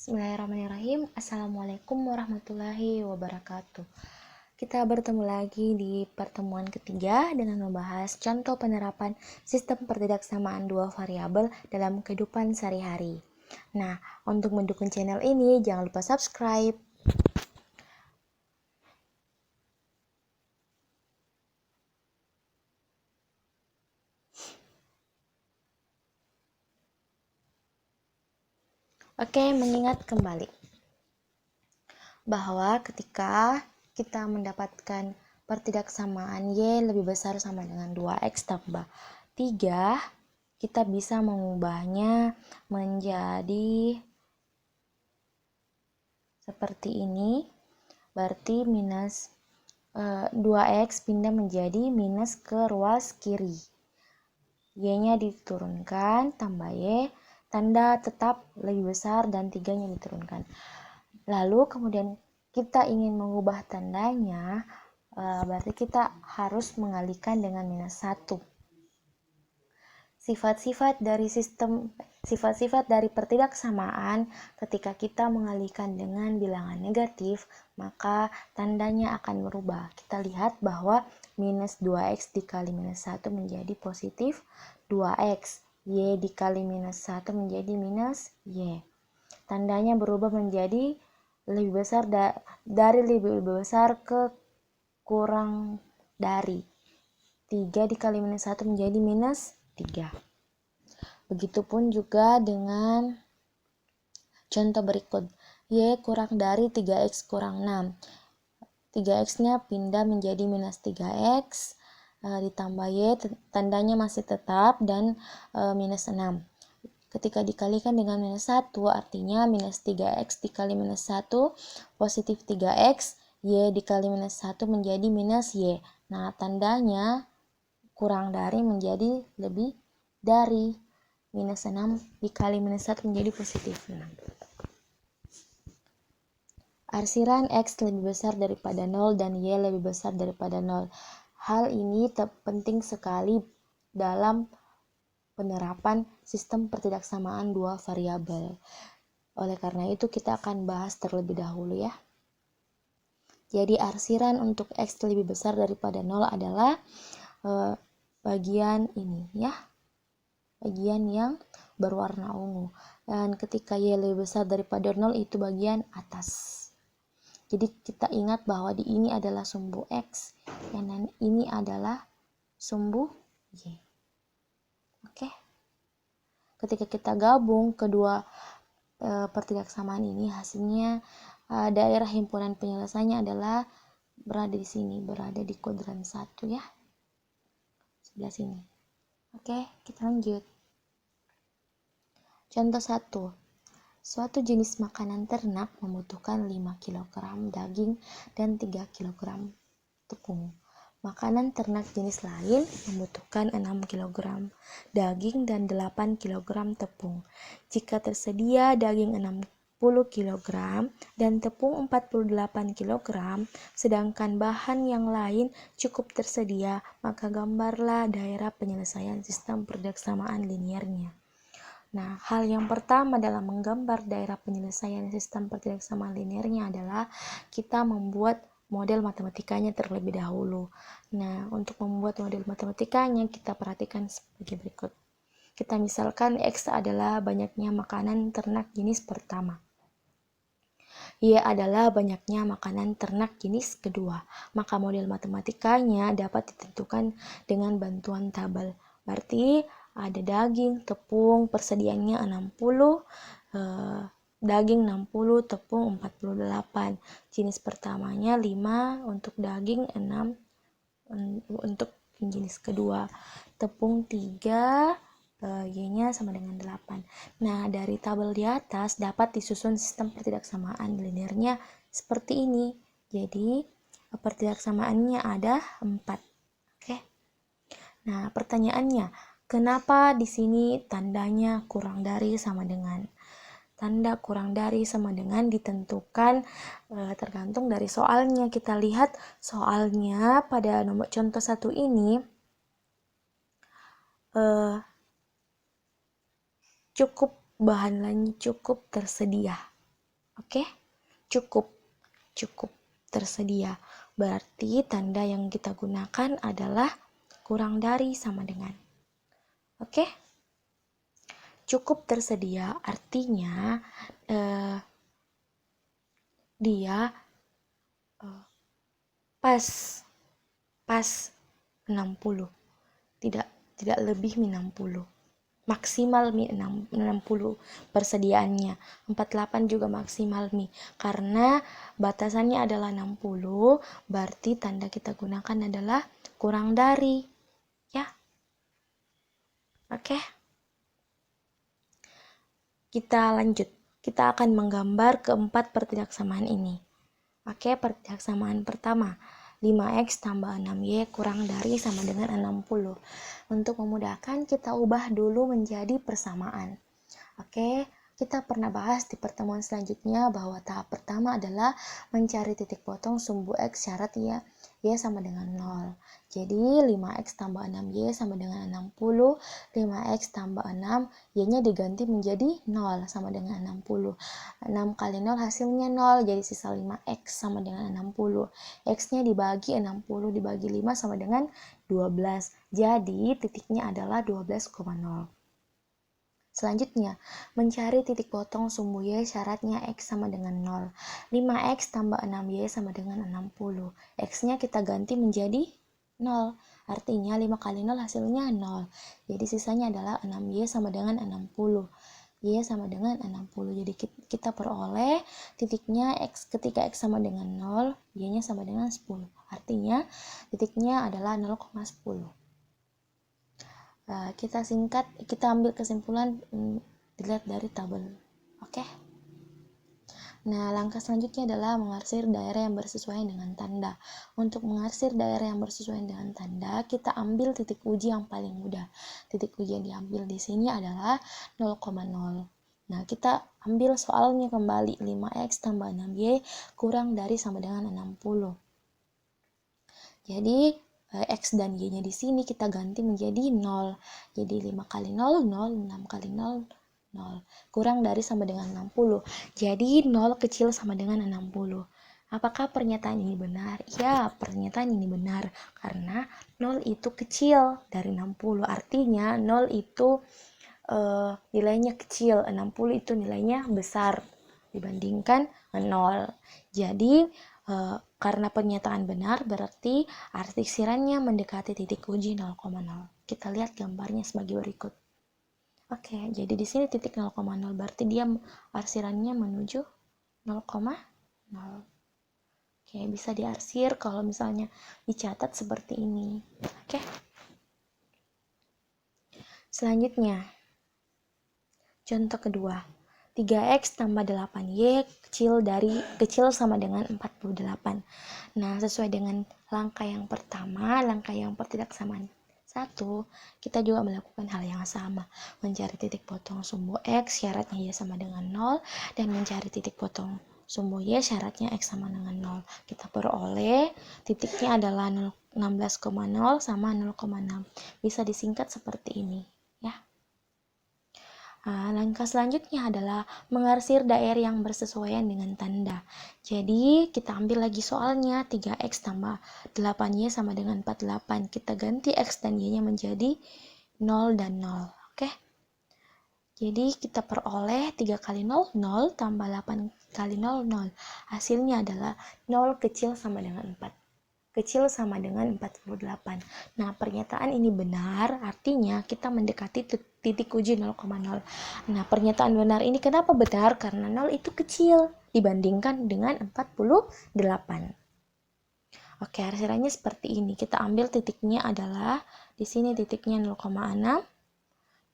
Bismillahirrahmanirrahim. Assalamualaikum warahmatullahi wabarakatuh. Kita bertemu lagi di pertemuan ketiga dengan membahas contoh penerapan sistem pertidaksamaan dua variabel dalam kehidupan sehari-hari. Nah, untuk mendukung channel ini jangan lupa subscribe. Oke, mengingat kembali bahwa ketika kita mendapatkan pertidaksamaan Y lebih besar sama dengan 2X tambah 3, kita bisa mengubahnya menjadi seperti ini. Berarti minus 2X pindah menjadi minus ke ruas kiri. Y-nya diturunkan, tambah Y, tanda tetap lebih besar dan 3-nya diturunkan. Lalu kemudian kita ingin mengubah tandanya, berarti kita harus mengalihkan dengan minus 1. Sifat-sifat dari pertidaksamaan ketika kita mengalihkan dengan bilangan negatif, maka tandanya akan berubah. Kita lihat bahwa minus 2x dikali minus 1 menjadi positif 2x. Y dikali minus 1 menjadi minus Y. Tandanya berubah menjadi lebih besar dari lebih besar ke kurang dari. 3 dikali minus 1 menjadi minus 3. Begitupun juga dengan contoh berikut. Y kurang dari 3x kurang 6. 3x-nya pindah menjadi minus 3x, ditambah Y, tandanya masih tetap, dan minus 6. Ketika dikalikan dengan minus 1, artinya minus 3x dikali minus 1, positif 3x, Y dikali minus 1 menjadi minus Y. Nah, tandanya kurang dari menjadi lebih dari. Minus 6 dikali minus 1 menjadi positif 6. Arsiran X lebih besar daripada 0 dan Y lebih besar daripada 0. Hal ini penting sekali dalam penerapan sistem pertidaksamaan dua variabel. Oleh karena itu kita akan bahas terlebih dahulu ya. Jadi arsiran untuk X lebih besar daripada 0 adalah bagian ini ya. Bagian yang berwarna ungu. Dan ketika Y lebih besar daripada 0 itu bagian atas. Jadi kita ingat bahwa di ini adalah sumbu X dan ini adalah sumbu Y. Oke. Ketika kita gabung kedua pertidaksamaan ini, hasilnya daerah himpunan penyelesaiannya adalah berada di sini, berada di kuadran 1 ya. Sebelah sini. Oke, kita lanjut. Contoh 1. Suatu jenis makanan ternak membutuhkan 5 kg daging dan 3 kg tepung. Makanan ternak jenis lain membutuhkan 6 kg daging dan 8 kg tepung. Jika tersedia daging 60 kg dan tepung 48 kg, sedangkan bahan yang lain cukup tersedia, maka gambarlah daerah penyelesaian sistem pertidaksamaan linearnya. Nah, hal yang pertama dalam menggambar daerah penyelesaian sistem pertidaksamaan linearnya adalah kita membuat model matematikanya terlebih dahulu. Nah, untuk membuat model matematikanya kita perhatikan sebagai berikut. Kita misalkan X adalah banyaknya makanan ternak jenis pertama. Y adalah banyaknya makanan ternak jenis kedua. Maka model matematikanya dapat ditentukan dengan bantuan tabel. Berarti ada daging, tepung, persediaannya 60, daging 60, tepung 48. Jenis pertamanya 5 untuk daging, 6 untuk jenis kedua. Tepung 3, Y-nya sama dengan 8. Nah, dari tabel di atas dapat disusun sistem pertidaksamaan linearnya seperti ini. Jadi, pertidaksamaannya ada 4. Oke. Nah, pertanyaannya, kenapa di sini tandanya kurang dari sama dengan? Tanda kurang dari sama dengan ditentukan tergantung dari soalnya. Kita lihat soalnya pada nomor contoh 1 ini cukup bahan lainnya cukup tersedia. Oke, cukup, cukup tersedia. Berarti tanda yang kita gunakan adalah kurang dari sama dengan. Oke, cukup tersedia artinya dia pas, pas 60, tidak lebih 60. Maksimal mi 60 persediaannya. 48 juga maksimal mi. Karena batasannya adalah 60, berarti tanda kita gunakan adalah kurang dari. Ya. Oke. Kita lanjut. Kita akan menggambar keempat pertidaksamaan ini. Oke, pertidaksamaan pertama. 5x tambah 6y kurang dari sama dengan 60. Untuk memudahkan, kita ubah dulu menjadi persamaan. Oke, kita pernah bahas di pertemuan selanjutnya bahwa tahap pertama adalah mencari titik potong sumbu x syarat y sama dengan 0. Jadi 5x tambah 6y sama dengan 60, 5x tambah 6, y-nya diganti menjadi 0 sama dengan 60. 6 kali 0 hasilnya 0, jadi sisa 5x sama dengan 60. X-nya dibagi 60 dibagi 5 sama dengan 12. Jadi titiknya adalah 12,0. Selanjutnya, mencari titik potong sumbu y syaratnya x sama dengan 0. 5x tambah 6y sama dengan 60. X-nya kita ganti menjadi 0. Artinya 5 kali 0 hasilnya 0. Jadi sisanya adalah 6y sama dengan 60. Y sama dengan 60. Jadi kita peroleh titiknya x ketika x sama dengan 0, y-nya sama dengan 10. Artinya titiknya adalah 0,10. Kita ambil kesimpulan dilihat dari tabel. Oke. Nah, langkah selanjutnya adalah mengarsir daerah yang bersesuaian dengan tanda. Untuk mengarsir daerah yang bersesuaian dengan tanda, kita ambil titik uji yang paling mudah. Titik uji yang diambil di sini adalah 0,0. Nah, kita ambil soalnya kembali. 5x tambah 6y kurang dari sama dengan 60. Jadi x dan y-nya di sini kita ganti menjadi 0. Jadi 5 kali 0, 0, 6 kali 0, 0. Kurang dari sama dengan 60. Jadi 0 kecil sama dengan 60. Apakah pernyataan ini benar? Ya, pernyataan ini benar. Karena 0 itu kecil dari 60. Artinya 0 itu nilainya kecil. 60 itu nilainya besar dibandingkan 0. Jadi karena pernyataan benar, berarti arsirannya mendekati titik uji 0,0. Kita lihat gambarnya sebagai berikut. Oke, jadi di sini titik 0,0 berarti dia arsirannya menuju 0,0. Oke, bisa diarsir kalau misalnya dicatat seperti ini. Oke. Selanjutnya, contoh kedua. 3x tambah 8y kecil sama dengan 48. Nah, sesuai dengan langkah yang pertama, langkah yang pertidaksamaan 1, kita juga melakukan hal yang sama. Mencari titik potong sumbu x syaratnya y sama dengan 0 dan mencari titik potong sumbu y syaratnya x sama dengan 0. Kita peroleh titiknya adalah 16,0 sama 0,6. Bisa disingkat seperti ini, ya. Nah, langkah selanjutnya adalah mengarsir daerah yang bersesuaian dengan tanda. Jadi, kita ambil lagi soalnya 3x tambah 8y sama dengan 48. Kita ganti x dan y-nya menjadi 0 dan 0. Oke? Jadi, kita peroleh 3 kali 0, 0 tambah 8 kali 0, 0. Hasilnya adalah 0 kecil sama dengan 4. Kecil sama dengan 48. Nah, pernyataan ini benar, artinya kita mendekati titik uji 0,0. Nah, pernyataan benar ini kenapa benar? Karena 0 itu kecil dibandingkan dengan 48. Oke, arsirannya seperti ini. Kita ambil titiknya adalah di sini titiknya 0,6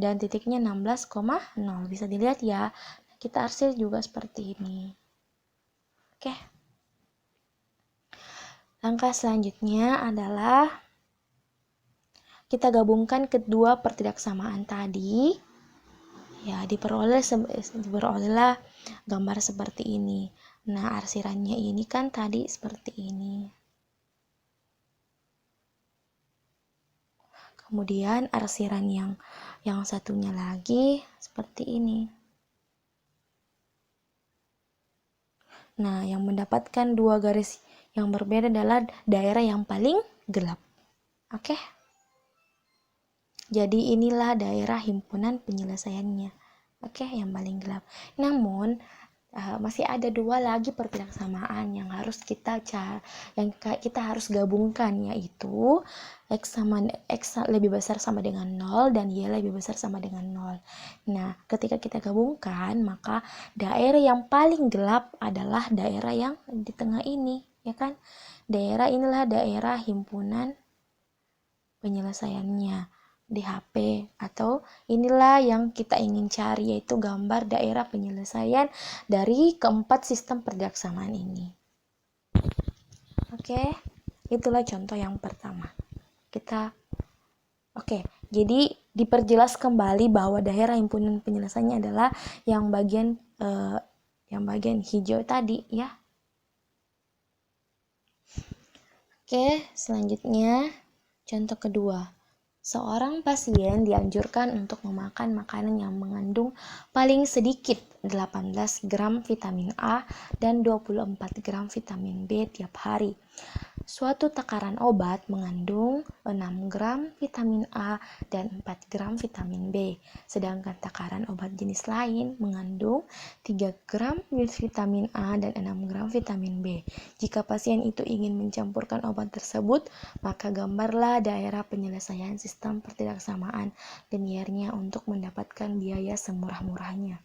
dan titiknya 16,0. Bisa dilihat ya. Kita arsir juga seperti ini. Oke. Langkah selanjutnya adalah kita gabungkan kedua pertidaksamaan tadi. Ya, diperolehlah gambar seperti ini. Nah, arsirannya ini kan tadi seperti ini. Kemudian arsiran yang satunya lagi seperti ini. Nah, yang mendapatkan 2 garis yang berbeda adalah daerah yang paling gelap. Oke. Jadi inilah daerah himpunan penyelesaiannya. Oke, yang paling gelap. Namun masih ada 2 lagi perpilaksamaan yang harus kita harus gabungkan, yaitu x lebih besar sama dengan 0 dan y lebih besar sama dengan 0. Nah, ketika kita gabungkan, maka daerah yang paling gelap adalah daerah yang di tengah ini, ya kan? Daerah inilah daerah himpunan penyelesaiannya di HP, atau inilah yang kita ingin cari, yaitu gambar daerah penyelesaian dari keempat sistem perjaksamaan ini. Oke, itulah contoh yang pertama. Jadi diperjelas kembali bahwa daerah himpunan penyelesaiannya adalah yang bagian hijau tadi, ya. Oke, selanjutnya contoh kedua. Seorang pasien dianjurkan untuk memakan makanan yang mengandung paling sedikit 18 gram vitamin A dan 24 gram vitamin B tiap hari. Suatu takaran obat mengandung 6 gram vitamin A dan 4 gram vitamin B, sedangkan takaran obat jenis lain mengandung 3 gram vitamin A dan 6 gram vitamin B. Jika pasien itu ingin mencampurkan obat tersebut, maka gambarlah daerah penyelesaian sistem pertilaksamaan linearnya untuk mendapatkan biaya semurah-murahnya.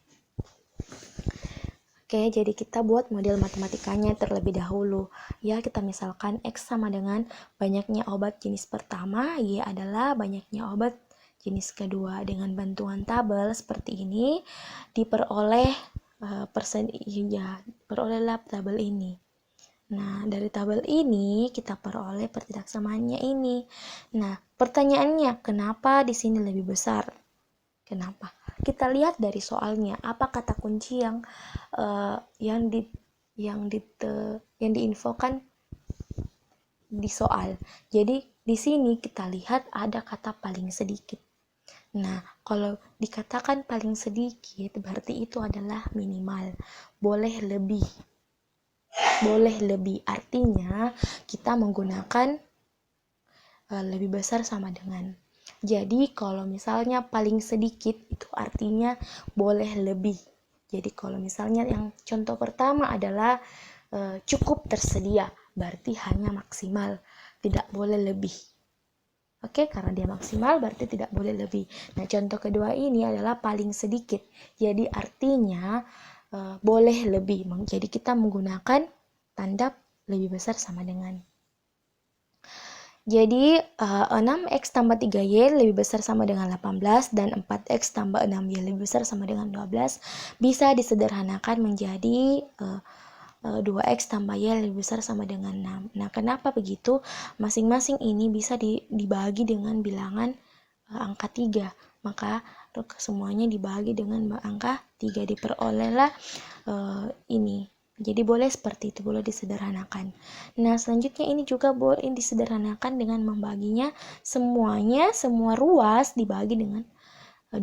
Oke, jadi kita buat model matematikanya terlebih dahulu. Ya, kita misalkan X sama dengan banyaknya obat jenis pertama, Y adalah banyaknya obat jenis kedua. Dengan bantuan tabel seperti ini, diperoleh perolehlah tabel ini. Nah, dari tabel ini kita peroleh pertidaksamaannya ini. Nah, pertanyaannya, kenapa di sini lebih besar? Kenapa? Kita lihat dari soalnya, apa kata kunci yang diinfokan di soal. Jadi di sini kita lihat ada kata paling sedikit. Nah, kalau dikatakan paling sedikit berarti itu adalah minimal. Boleh lebih. Artinya kita menggunakan lebih besar sama dengan. Jadi kalau misalnya paling sedikit itu artinya boleh lebih. Jadi kalau misalnya yang contoh pertama adalah cukup tersedia, berarti hanya maksimal, tidak boleh lebih. Oke, karena dia maksimal berarti tidak boleh lebih. Nah, contoh kedua ini adalah paling sedikit. Jadi artinya boleh lebih. Jadi kita menggunakan tanda lebih besar sama dengan. Jadi 6x tambah 3y lebih besar sama dengan 18 dan 4x tambah 6y lebih besar sama dengan 12 bisa disederhanakan menjadi 2x tambah y lebih besar sama dengan 6. Nah, kenapa begitu? Masing-masing ini bisa dibagi dengan bilangan angka 3. Maka semuanya dibagi dengan angka 3, diperolehlah ini. Jadi boleh seperti itu, boleh disederhanakan. Nah, selanjutnya ini juga boleh disederhanakan dengan membaginya semua ruas dibagi dengan 2.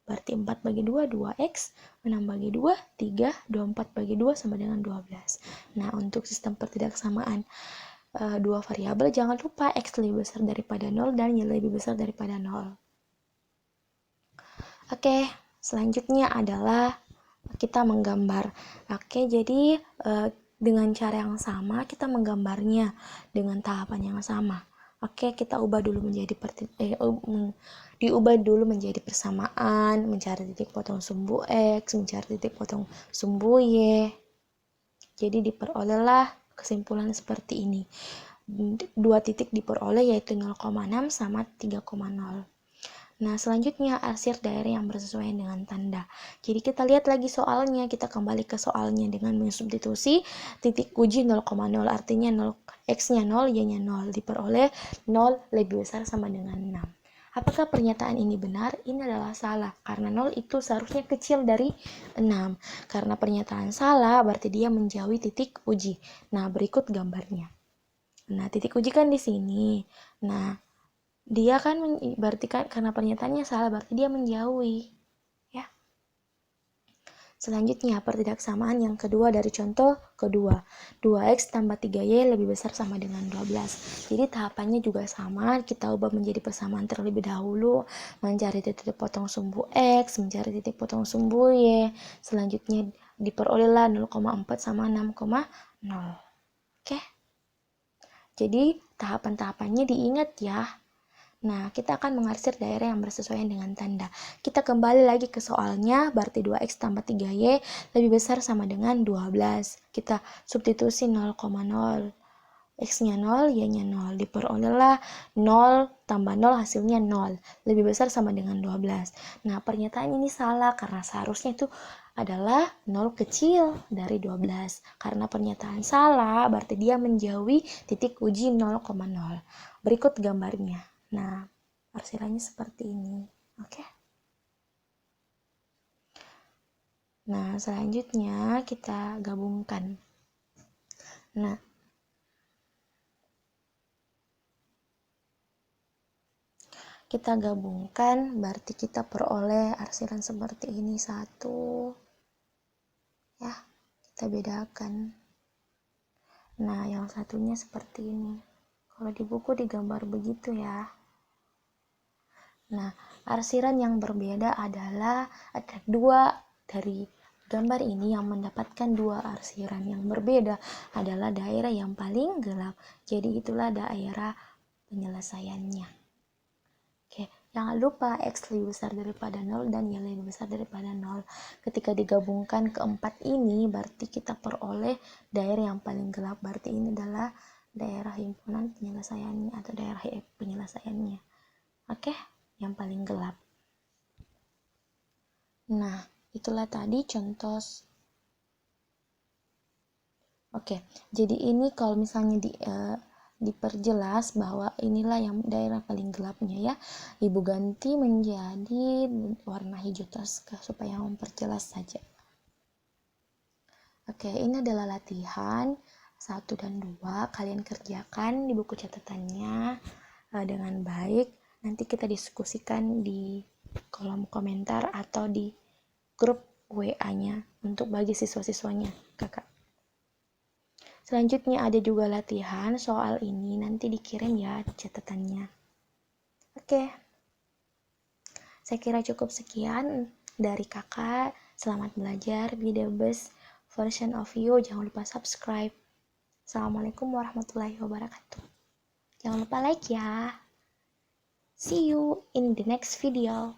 Berarti 4 bagi 2, 2x, 6 bagi 2, 3, 24 bagi 2 sama dengan 12. Nah, untuk sistem pertidaksamaan 2 variabel, jangan lupa x lebih besar daripada 0 dan y lebih besar daripada 0. Oke, selanjutnya adalah kita menggambar. Oke, jadi dengan cara yang sama kita menggambarnya dengan tahapan yang sama. Oke, kita ubah dulu menjadi diubah dulu menjadi persamaan, mencari titik potong sumbu x, mencari titik potong sumbu y. Jadi diperolehlah kesimpulan seperti ini. 2 titik diperoleh yaitu 0,6 sama 3,0. Nah, selanjutnya arsir daerah yang bersesuaian dengan tanda. Jadi kita lihat lagi soalnya, kita kembali ke soalnya dengan mensubstitusi titik uji 0,0, artinya 0, x-nya 0, y-nya 0, diperoleh 0 lebih besar sama dengan 6. Apakah pernyataan ini benar? Ini adalah salah, karena 0 itu seharusnya kecil dari 6. Karena pernyataan salah, berarti dia menjauhi titik uji. Nah, berikut gambarnya. Nah, titik uji kan di sini. Nah, dia kan berarti kan karena pernyataannya salah berarti dia menjauhi, ya. Selanjutnya, pertidaksamaan yang kedua dari contoh kedua. 2x tambah 3y lebih besar sama dengan 12. Jadi tahapannya juga sama, kita ubah menjadi persamaan terlebih dahulu, mencari titik potong sumbu x, mencari titik potong sumbu y. Selanjutnya diperolehlah 0,4 sama 6,0. Oke? Jadi tahapan-tahapannya diingat ya. Nah, kita akan mengarsir daerah yang bersesuaian dengan tanda. Kita kembali lagi ke soalnya, berarti 2x tambah 3y lebih besar sama dengan 12. Kita substitusi 0,0. X-nya 0, Y-nya 0. Diperolehlah 0 tambah 0 hasilnya 0. Lebih besar sama dengan 12. Nah, pernyataan ini salah karena seharusnya itu adalah 0 kecil dari 12. Karena pernyataan salah, berarti dia menjauhi titik uji 0,0. Berikut gambarnya. Nah, arsirannya seperti ini. Oke. Nah, selanjutnya kita gabungkan. Nah, kita gabungkan berarti kita peroleh arsiran seperti ini. Satu. Ya, kita bedakan. Nah, yang satunya seperti ini. Kalau di buku digambar begitu ya. Nah, arsiran yang berbeda adalah ada dua dari gambar ini yang mendapatkan dua arsiran yang berbeda adalah daerah yang paling gelap. Jadi itulah daerah penyelesaiannya. Oke, jangan lupa X lebih besar daripada 0 dan Y lebih besar daripada 0. Ketika digabungkan keempat ini berarti kita peroleh daerah yang paling gelap. Berarti ini adalah daerah himpunan penyelesaiannya atau daerah penyelesaiannya. Oke, yang paling gelap. Nah, itulah tadi contoh. Oke, jadi ini kalau misalnya diperjelas bahwa inilah yang daerah paling gelapnya ya. Ibu ganti menjadi warna hijau toska supaya memperjelas saja. Oke, ini adalah latihan 1 dan 2. Kalian kerjakan di buku catatannya dengan baik. Nanti kita diskusikan di kolom komentar atau di grup WA-nya untuk bagi siswa-siswanya, kakak. Selanjutnya ada juga latihan soal ini, nanti dikirim ya catatannya. Oke, saya kira cukup sekian dari kakak. Selamat belajar, be the best version of you. Jangan lupa subscribe. Assalamualaikum warahmatullahi wabarakatuh. Jangan lupa like ya. See you in the next video.